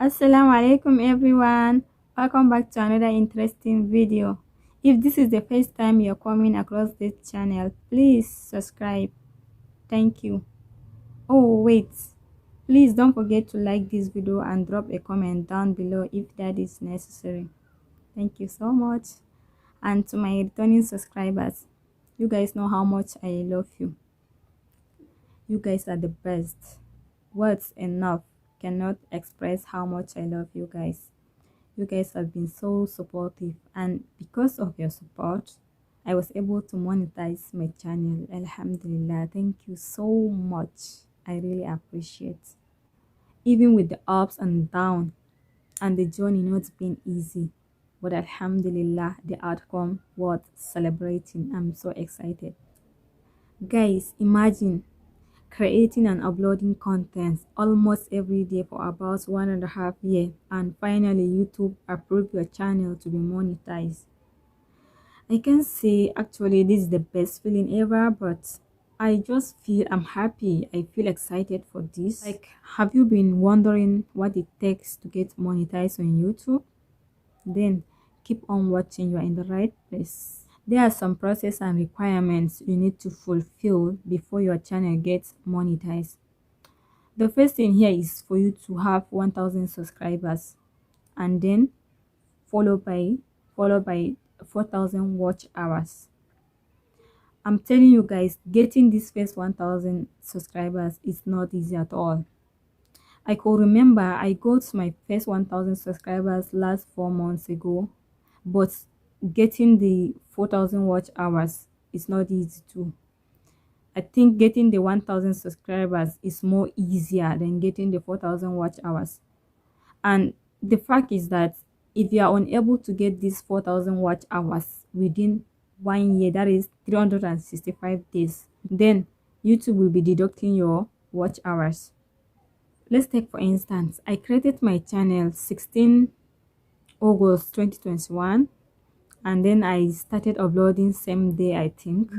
Assalamu alaikum everyone. Welcome back to another interesting video. If this is the first time you're coming across this channel, please subscribe. Thank you. Oh wait, please don't forget to like this video and drop a comment down below if that is necessary. Thank you so much. And to my returning subscribers, you guys know how much I love you. You guys are the best. Words enough cannot express how much I love you guys. You guys have been so supportive, and because of your support, I was able to monetize my channel. Alhamdulillah, thank you so much. I really appreciate. Even with the ups and downs and the journey not being easy, but Alhamdulillah, the outcome worth celebrating. I'm so excited. Guys, imagine creating and uploading content almost every day for about 1.5 years, and finally YouTube approved your channel to be monetized. I can say actually this is the best feeling ever, but I just feel I'm happy. I feel excited for this. Like, have you been wondering what it takes to get monetized on YouTube? Then keep on watching. You are in the right place. There are some process and requirements you need to fulfill before your channel gets monetized. The first thing here is for you to have 1,000 subscribers, and then followed by 4,000 watch hours. I'm telling you guys, getting this first 1,000 subscribers is not easy at all. I could remember I got my first 1,000 subscribers last 4 months ago, but getting the 4,000 watch hours is not easy too. I think getting the 1,000 subscribers is more easier than getting the 4,000 watch hours. And the fact is that if you are unable to get these 4,000 watch hours within 1 year, that is 365 days, then YouTube will be deducting your watch hours. Let's take for instance, I created my channel 16 August 2021, and then I started uploading same day, I think.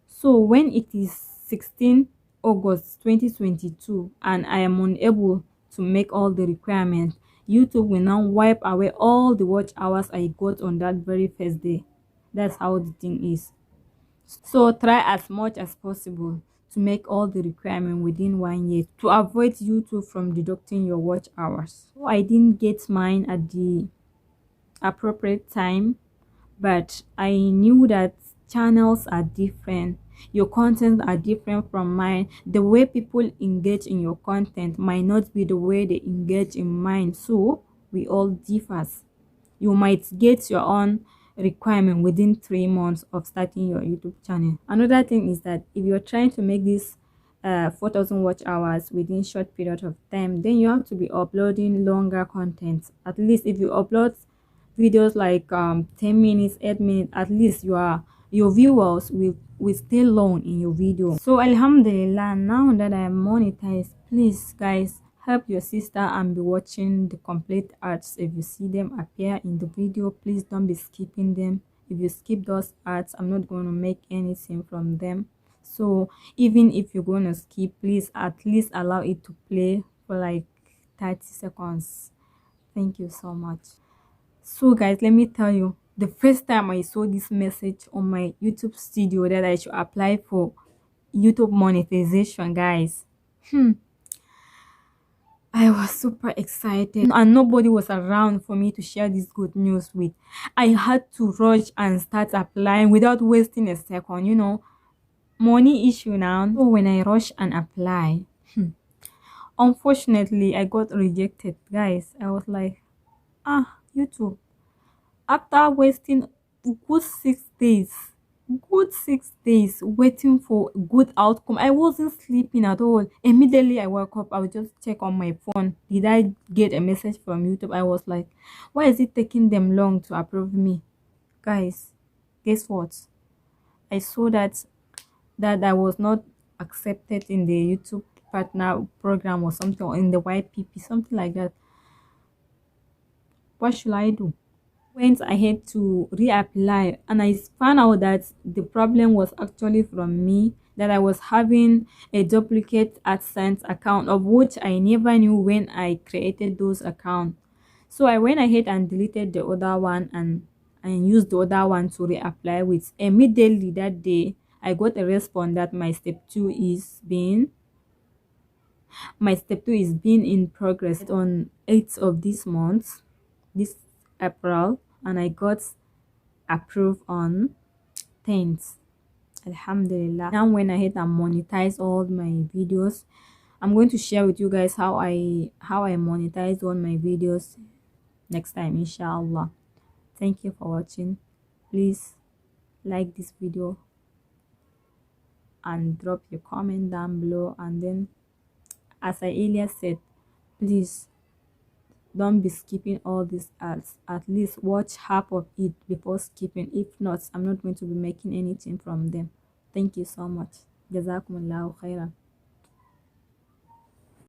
So when it is 16 August 2022 and I am unable to make all the requirements, YouTube will now wipe away all the watch hours I got on that very first day. That's how the thing is. So try as much as possible to make all the requirements within 1 year to avoid YouTube from deducting your watch hours. So I didn't get mine at the appropriate time, but I knew that channels are different. Your content are different from mine. The way people engage in your content might not be the way they engage in mine, so we all differ. You might get your own requirement within 3 months of starting your YouTube channel. Another thing is that if you're trying to make this 4,000 watch hours within short period of time, then you have to be uploading longer content. At least if you upload videos like 10 minutes, 8 minutes, at least your viewers will stay long in your video. So Alhamdulillah, now that I am monetized, please guys, help your sister and be watching the complete ads. If you see them appear in the video, please don't be skipping them. If you skip those ads, I'm not going to make anything from them. So even if you're going to skip, please at least allow it to play for like 30 seconds. Thank you so much. So guys, let me tell you, the first time I saw this message on my YouTube studio that I should apply for YouTube monetization, guys, I was super excited, and nobody was around for me to share this good news with. I had to rush and start applying without wasting a second. You know, money issue now. So when I rush and apply, unfortunately I got rejected, guys. I was like, YouTube, after wasting good 6 days, waiting for good outcome. I wasn't sleeping at all. Immediately I woke up, I would just check on my phone, did I get a message from YouTube? I was like, why is it taking them long to approve me? Guys, guess what? I saw that I was not accepted in the YouTube partner program or something, or in the YPP, something like that. What should I do? went ahead to reapply, and I found out that the problem was actually from me, that I was having a duplicate AdSense account, of which I never knew when I created those accounts. So I went ahead and deleted the other one and used the other one to reapply with. Immediately that day, I got a response that my step 2 is being in progress on 8th of this month, this April, and I got approved on 10th. Alhamdulillah. Now when I hit and monetize all my videos, I'm going to share with you guys how I monetize all my videos next time, inshallah. Thank you for watching. Please like this video and drop your comment down below, and then, as I earlier said, please don't be skipping all these ads. At least watch half of it before skipping. If not, I'm not going to be making anything from them. Thank you so much. Jazakumullahu khairan.